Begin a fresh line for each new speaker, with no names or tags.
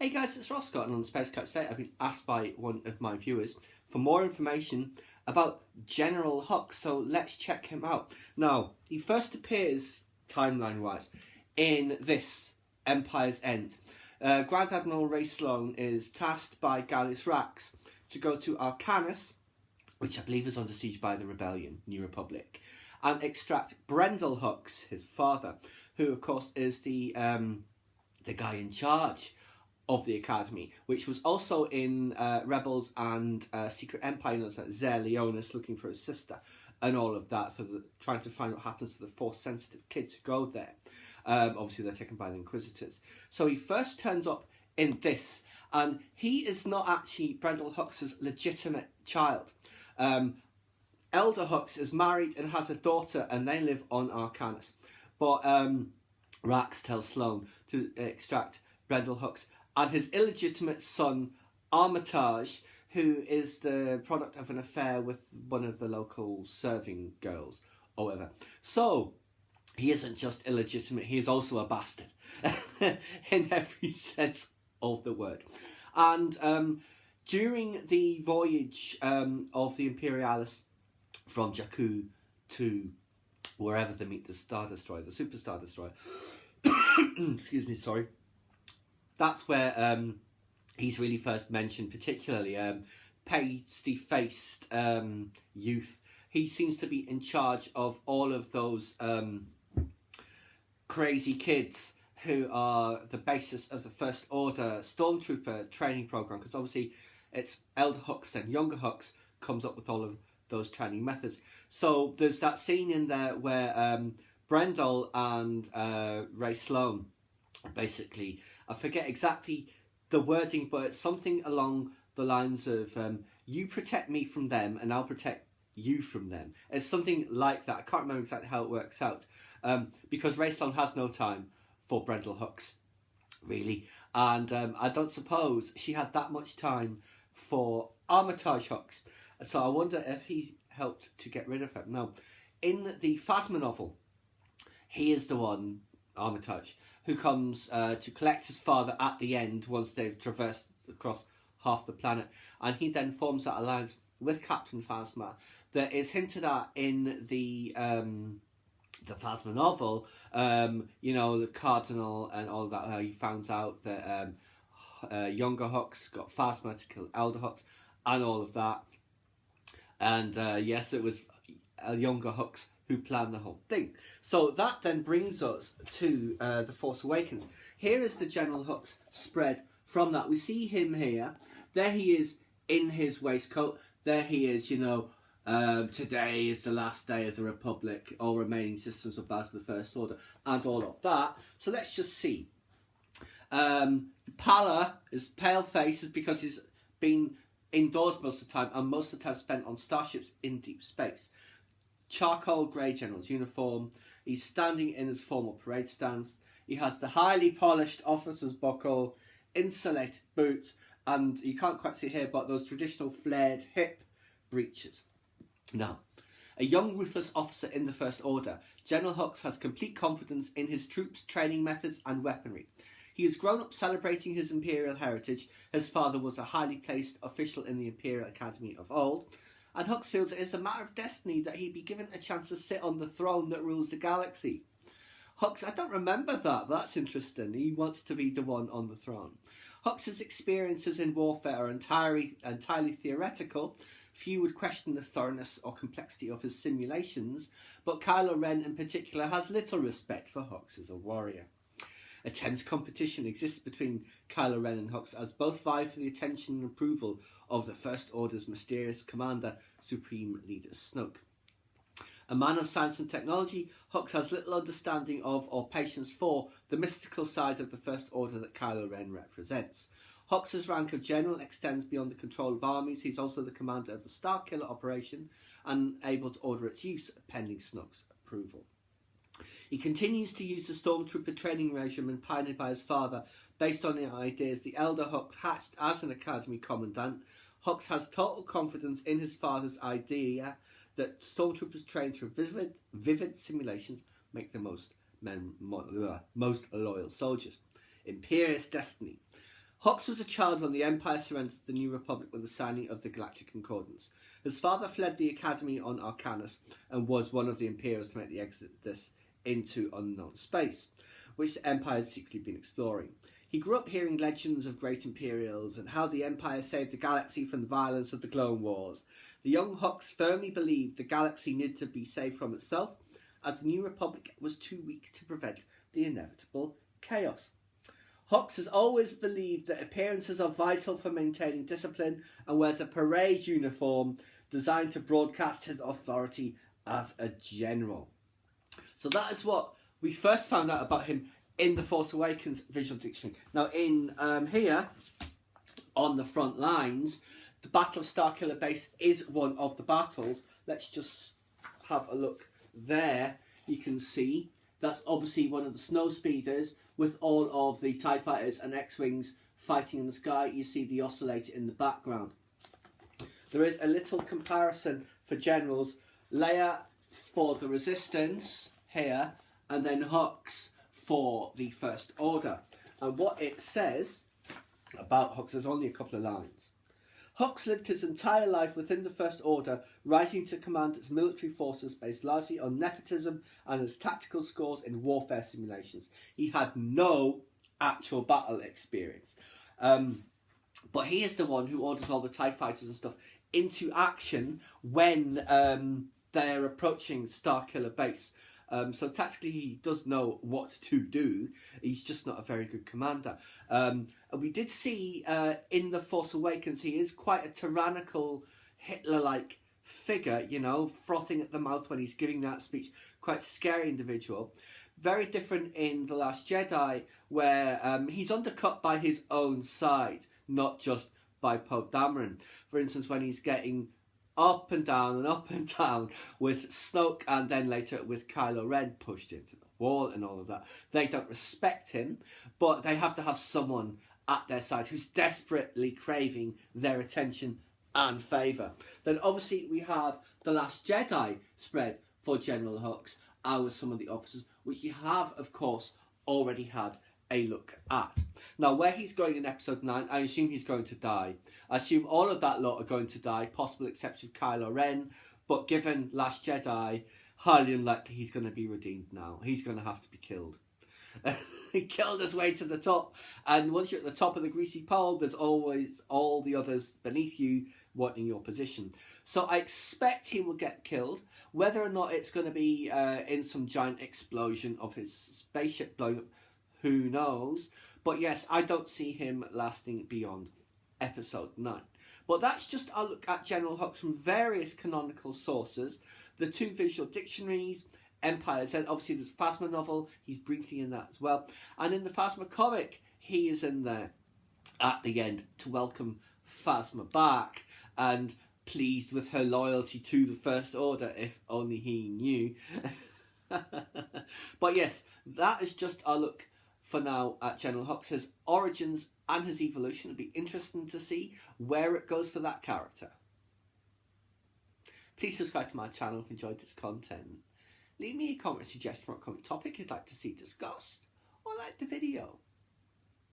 Hey guys, it's Ross Scott, and on the Space Couch today I've been asked by one of my viewers for more information about General Hux, so let's check him out. Now, he first appears, timeline-wise, in this, Empire's End. Grand Admiral Ray Sloane is tasked by Gallius Rax to go to Arcanus, which I believe is under siege by the Rebellion, New Republic, and extract Brendel Hux, his father, who of course is the guy in charge of the Academy, which was also in Rebels and Secret Empire, you know, like Zer Leonis looking for his sister and all of that, trying to find what happens to the Force-sensitive kids who go there. Obviously, they're taken by the Inquisitors. So he first turns up in this, and he is not actually Brendel Hux's legitimate child. Elder Hux is married and has a daughter, and they live on Arcanus. But Rax tells Sloane to extract Brendel Hux and his illegitimate son, Armitage, who is the product of an affair with one of the local serving girls, or whatever. So, he isn't just illegitimate, he is also a bastard, in every sense of the word. And during the voyage of the Imperialis from Jakku to wherever they meet the Star Destroyer, the Super Star Destroyer, excuse me, sorry, that's where he's really first mentioned, particularly pasty-faced youth. He seems to be in charge of all of those crazy kids who are the basis of the First Order Stormtrooper training program, because obviously it's Elder Hux and Younger Hux comes up with all of those training methods. So there's that scene in there where Brendel and Ray Sloane, basically, I forget exactly the wording, but it's something along the lines of you protect me from them and I'll protect you from them. It's something like that. I can't remember exactly how it works out, because Ray Sloane has no time for Brendel Hux, really, and I don't suppose she had that much time for Armitage Hux. So I wonder if he helped to get rid of him. Now, in the Phasma novel, he is the one, Armitage, who comes to collect his father at the end once they've traversed across half the planet, and he then forms that alliance with Captain Phasma that is hinted at in the Phasma novel. You know, the Cardinal and all that, how he found out that Younger Hux got Phasma to kill Elder Hux and all of that. And yes, it was Younger Hux who planned the whole thing. So that then brings us to The Force Awakens. Here is the General Hux spread from that. We see him here. There he is in his waistcoat. There he is, you know, today is the last day of the Republic. All remaining systems are bound to the First Order. And all of that. So let's just see. The pallor, his pale face, is because he's been indoors most of the time, and most of the time spent on starships in deep space. Charcoal grey general's uniform. He's standing in his formal parade stance. He has the highly polished officer's buckle, insulated boots, and you can't quite see here, but those traditional flared hip breeches. Now, a young ruthless officer in the First Order, General Hux has complete confidence in his troops' training methods and weaponry. He has grown up celebrating his imperial heritage. His father was a highly placed official in the Imperial Academy of old, and Hux feels it is a matter of destiny that he be given a chance to sit on the throne that rules the galaxy. Hux, I don't remember that, but that's interesting. He wants to be the one on the throne. Hux's experiences in warfare are entirely theoretical. Few would question the thoroughness or complexity of his simulations, but Kylo Ren in particular has little respect for Hux as a warrior. A tense competition exists between Kylo Ren and Hux as both vie for the attention and approval of the First Order's mysterious commander, Supreme Leader Snoke. A man of science and technology, Hux has little understanding of or patience for the mystical side of the First Order that Kylo Ren represents. Hux's rank of general extends beyond the control of armies. He's also the commander of the Starkiller operation and able to order its use pending Snoke's approval. He continues to use the Stormtrooper training regimen pioneered by his father based on the ideas the elder Hux hatched as an Academy Commandant. Hux has total confidence in his father's idea that Stormtroopers trained through vivid simulations make the most loyal soldiers. Imperious destiny. Hux was a child when the Empire surrendered to the New Republic with the signing of the Galactic Concordance. His father fled the Academy on Arcanus and was one of the Imperials to make the exodus into unknown space, which the Empire had secretly been exploring. He grew up hearing legends of great Imperials and how the Empire saved the galaxy from the violence of the Clone Wars. The young Hux firmly believed the galaxy needed to be saved from itself, as the New Republic was too weak to prevent the inevitable chaos. Hux has always believed that appearances are vital for maintaining discipline and wears a parade uniform designed to broadcast his authority as a general. So that is what we first found out about him in the Force Awakens visual dictionary. Now in here, on the front lines, the Battle of Starkiller Base is one of the battles. Let's just have a look there. You can see that's obviously one of the snow speeders with all of the TIE fighters and X-Wings fighting in the sky. You see the oscillator in the background. There is a little comparison for generals. Leia for the Resistance here, and then Hux for the First Order. And what it says about Hux, there's only a couple of lines. Hux lived his entire life within the First Order, rising to command its military forces based largely on nepotism and his tactical scores in warfare simulations. He had no actual battle experience. But he is the one who orders all the TIE fighters and stuff into action when they're approaching Starkiller Base. So tactically he does know what to do. He's just not a very good commander. And we did see in The Force Awakens he is quite a tyrannical, Hitler-like figure, you know, frothing at the mouth when he's giving that speech. Quite scary individual. Very different in The Last Jedi, where he's undercut by his own side, not just by Poe Dameron. For instance, when he's getting up and down with Snoke and then later with Kylo Ren pushed into the wall and all of that. They don't respect him, but they have to have someone at their side who's desperately craving their attention and favour. Then obviously we have The Last Jedi spread for General Hux and with some of the officers, which you have, of course, already had a look at. Now, where he's going in episode 9, I assume he's going to die. I assume all of that lot are going to die, possible exception of Kylo Ren, but given Last Jedi, highly unlikely he's going to be redeemed now. He's going to have to be killed. He killed his way to the top, and once you're at the top of the greasy pole, there's always all the others beneath you wanting your position. So I expect he will get killed. Whether or not it's going to be in some giant explosion of his spaceship blowing up, who knows? But yes, I don't see him lasting beyond episode 9. But that's just a look at General Hux from various canonical sources. The 2 visual dictionaries, Empire Z, obviously there's Phasma novel, he's briefly in that as well. And in the Phasma comic, he is in there at the end to welcome Phasma back and pleased with her loyalty to the First Order, if only he knew. But yes, that is just a look for now at General Hux, his origins and his evolution. It'll be interesting to see where it goes for that character. Please subscribe to my channel if you enjoyed this content. Leave me a comment suggestion for a comment topic you'd like to see discussed, or like the video.